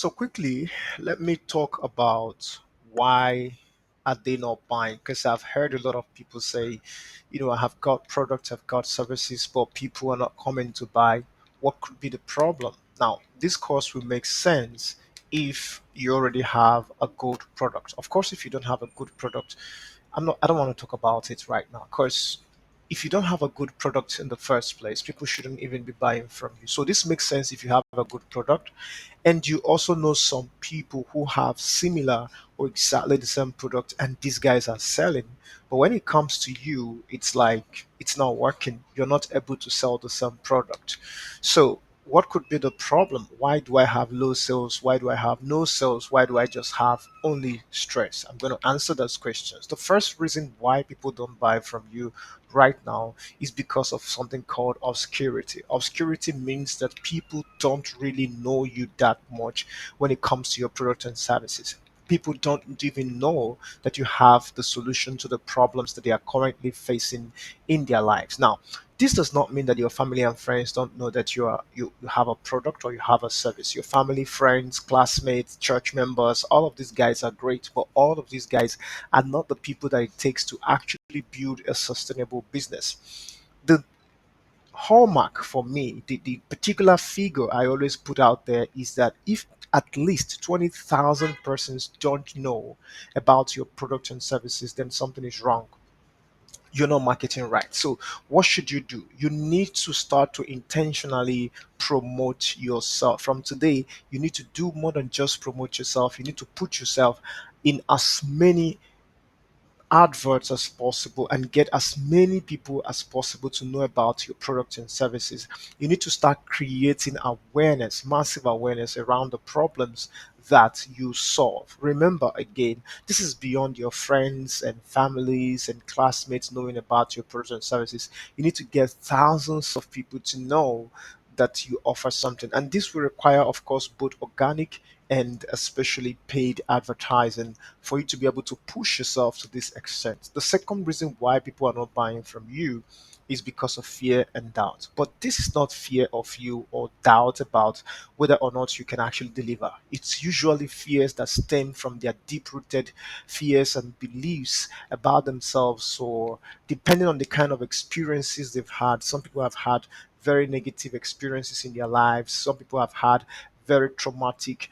So quickly, let me talk about why are they not buying? Because I've heard a lot of people say, I have got products, I've got services, but people are not coming to buy. What could be the problem? Now, this course will make sense if you already have a good product. Of course, if you don't have a good product, I don't want to talk about it right now because if you don't have a good product in the first place, people shouldn't even be buying from you. So this makes sense if you have a good product and you also know some people who have similar or exactly the same product and these guys are selling. But when it comes to you, it's like it's not working. You're not able to sell the same product. So what could be the problem? Why do I have low sales? Why do I have no sales? Why do I just have only stress? I'm going to answer those questions. The first reason why people don't buy from you right now is because of something called obscurity. Obscurity means that people don't really know you that much when it comes to your product and services. People don't even know that you have the solution to the problems that they are currently facing in their lives. Now, this does not mean that your family and friends don't know that you have a product or you have a service. Your family, friends, classmates, church members, all of these guys are great, but all of these guys are not the people that it takes to actually build a sustainable business. The hallmark for me, the particular figure I always put out there is that if at least 20,000 persons don't know about your product and services, then something is wrong. You're not marketing right. So, what should you do? You need to start to intentionally promote yourself. From today, you need to do more than just promote yourself. You need to put yourself in as many adverts as possible and get as many people as possible to know about your products and services. You need to start creating awareness, massive awareness around the problems that you solve. Remember, again, this is beyond your friends and families and classmates knowing about your products and services. You need to get thousands of people to know that you offer something. And this will require, of course, both organic and especially paid advertising for you to be able to push yourself to this extent. The second reason why people are not buying from you is because of fear and doubt. But this is not fear of you or doubt about whether or not you can actually deliver. It's usually fears that stem from their deep rooted fears and beliefs about themselves, or depending on the kind of experiences they've had. Some people have had very negative experiences in their lives, some people have had very traumatic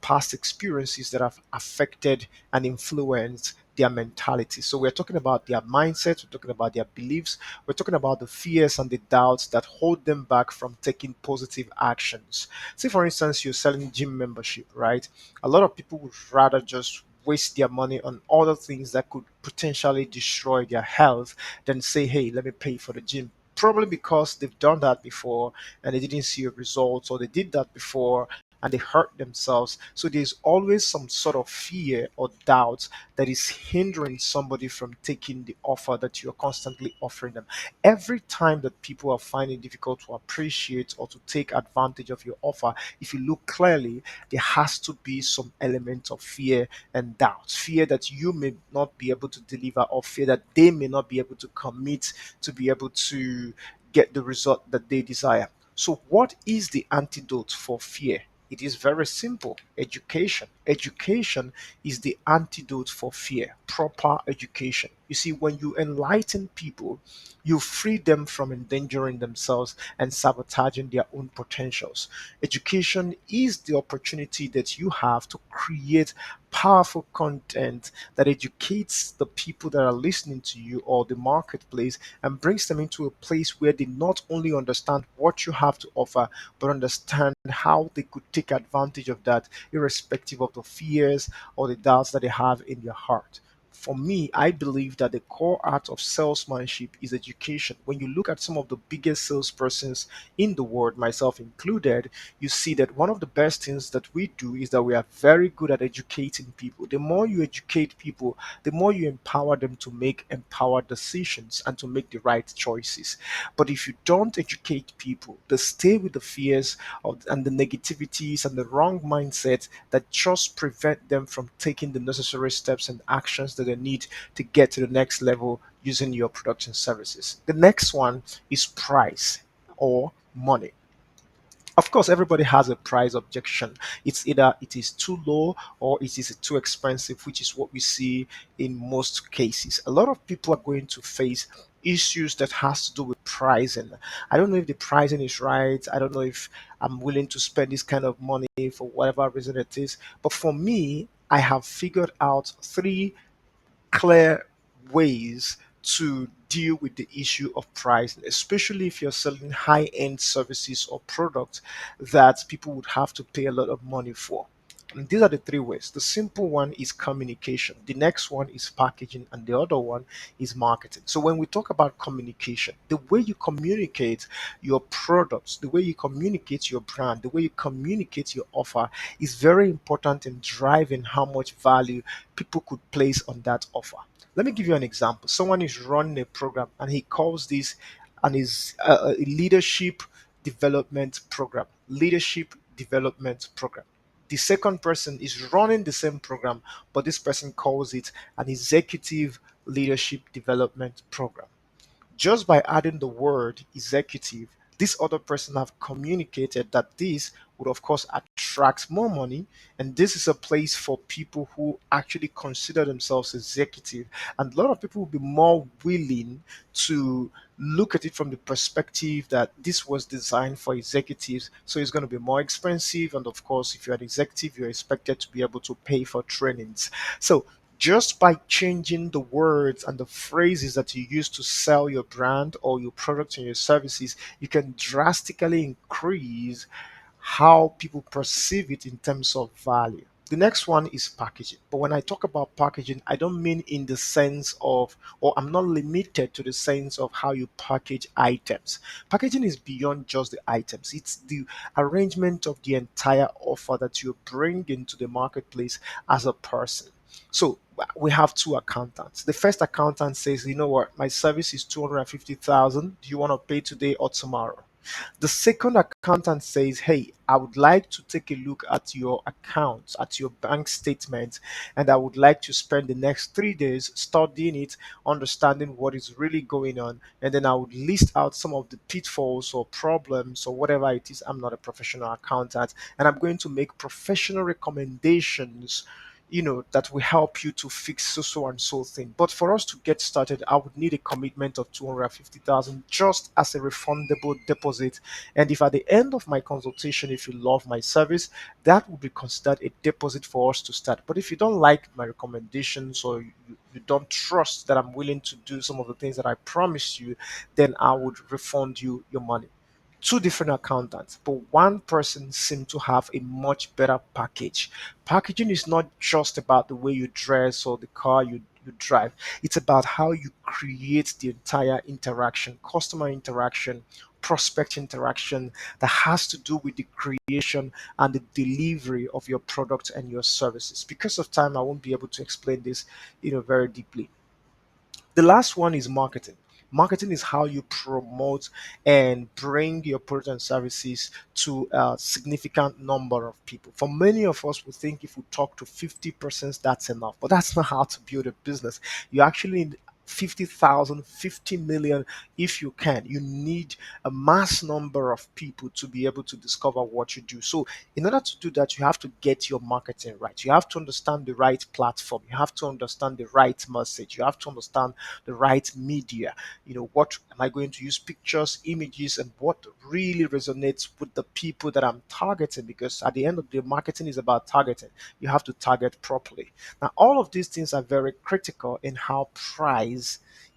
past experiences that have affected and influenced their mentality. So we're talking about their mindset, we're talking about their beliefs, we're talking about the fears and the doubts that hold them back from taking positive actions. Say, for instance, you're selling gym membership, right? A lot of people would rather just waste their money on other things that could potentially destroy their health than say, hey, let me pay for the gym. Probably because they've done that before and they didn't see a result, or they did that before and they hurt themselves. So there's always some sort of fear or doubt that is hindering somebody from taking the offer that you're constantly offering them. Every time that people are finding it difficult to appreciate or to take advantage of your offer, if you look clearly, there has to be some element of fear and doubt. Fear that you may not be able to deliver, or fear that they may not be able to commit to be able to get the result that they desire. So, what is the antidote for fear? It is very simple: education. Education is the antidote for fear. Proper education. You see, when you enlighten people, you free them from endangering themselves and sabotaging their own potentials. Education is the opportunity that you have to create powerful content that educates the people that are listening to you or the marketplace and brings them into a place where they not only understand what you have to offer, but understand how they could take advantage of that, irrespective of the fears or the doubts that they have in their heart. For me, I believe that the core art of salesmanship is education. When you look at some of the biggest salespersons in the world, myself included, you see that one of the best things that we do is that we are very good at educating people. The more you educate people, the more you empower them to make empowered decisions and to make the right choices. But if you don't educate people, they stay with the fears and the negativities and the wrong mindset that just prevent them from taking the necessary steps and actions that they need to get to the next level using your products and services. The next one is price or money. Of course, everybody has a price objection. It's either it is too low or it is too expensive, which is what we see in most cases. A lot of people are going to face issues that has to do with pricing. I don't know if the pricing is right. I don't know if I'm willing to spend this kind of money for whatever reason it is. But for me, I have figured out three clear ways to deal with the issue of pricing, especially if you're selling high end services or products that people would have to pay a lot of money for. And these are the three ways. The simple one is communication, the next one is packaging, and the other one is marketing. So, when we talk about communication, the way you communicate your products, the way you communicate your brand, the way you communicate your offer is very important in driving how much value people could place on that offer. Let me give you an example. Someone is running a program and he calls this and is a leadership development program. Leadership development program. The second person is running the same program, but this person calls it an executive leadership development program. Just by adding the word executive, this other person have communicated that this would of course attract more money, and this is a place for people who actually consider themselves executive, and a lot of people will be more willing to look at it from the perspective that this was designed for executives, so it's going to be more expensive, and of course if you're an executive you're expected to be able to pay for trainings. So just by changing the words and the phrases that you use to sell your brand or your products and your services, you can drastically increase how people perceive it in terms of value. The next one is packaging. But when I talk about packaging, I don't mean in the sense of, or I'm not limited to the sense of how you package items. Packaging is beyond just the items, it's the arrangement of the entire offer that you bring into the marketplace as a person. So we have two accountants. The first accountant says, you know what, my service is 250,000. Do you want to pay today or tomorrow? The second accountant says, hey, I would like to take a look at your accounts, at your bank statement, and I would like to spend the next 3 days studying it, understanding what is really going on, and then I would list out some of the pitfalls or problems or whatever it is. I'm not a professional accountant, and I'm going to make professional recommendations, that will help you to fix so and so thing. But for us to get started, I would need a commitment of 250,000 just as a refundable deposit. And if at the end of my consultation, if you love my service, that would be considered a deposit for us to start. But if you don't like my recommendations or you don't trust that I'm willing to do some of the things that I promised you, then I would refund you your money. Two different accountants, but one person seemed to have a much better package. Packaging is not just about the way you dress or the car you drive, it's about how you create the entire interaction, customer interaction, prospect interaction that has to do with the creation and the delivery of your product and your services. Because of time, I won't be able to explain this, very deeply. The last one is marketing. Marketing is how you promote and bring your product and services to a significant number of people. For many of us, we think if we talk to 50%, that's enough. But that's not how to build a business. You actually need 50,000, 50 million if you can. You need a mass number of people to be able to discover what you do. So, in order to do that, you have to get your marketing right. You have to understand the right platform. You have to understand the right message. You have to understand the right media. What am I going to use? Pictures, images, and what really resonates with the people that I'm targeting? Because at the end of the day, marketing is about targeting. You have to target properly. Now, all of these things are very critical in how price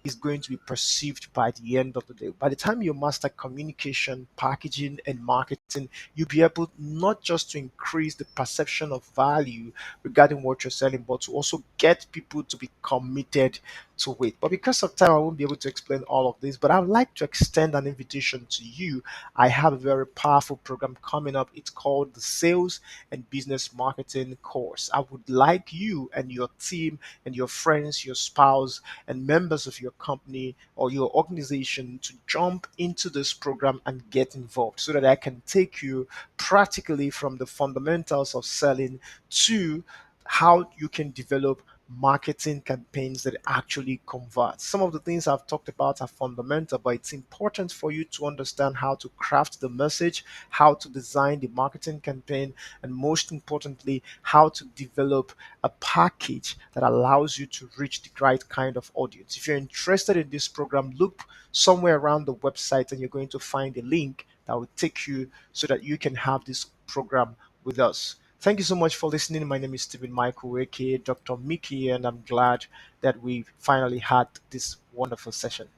is going to be perceived by the end of the day. By the time you master communication, packaging, and marketing, you'll be able not just to increase the perception of value regarding what you're selling, but to also get people to be committed to it. But because of time, I won't be able to explain all of this. But I would like to extend an invitation to you. I have a very powerful program coming up. It's called the Sales and Business Marketing Course. I would like you and your team and your friends, your spouse, and members of your company or your organization to jump into this program and get involved so that I can take you practically from the fundamentals of selling to how you can develop marketing campaigns that actually convert. Some of the things I've talked about are fundamental, but it's important for you to understand how to craft the message, how to design the marketing campaign, and most importantly, how to develop a package that allows you to reach the right kind of audience. If you're interested in this program, look somewhere around the website and you're going to find a link that will take you so that you can have this program with us. Thank you so much for listening. My name is Stephen Michael, aka Dr. Mickey, and I'm glad that we finally had this wonderful session.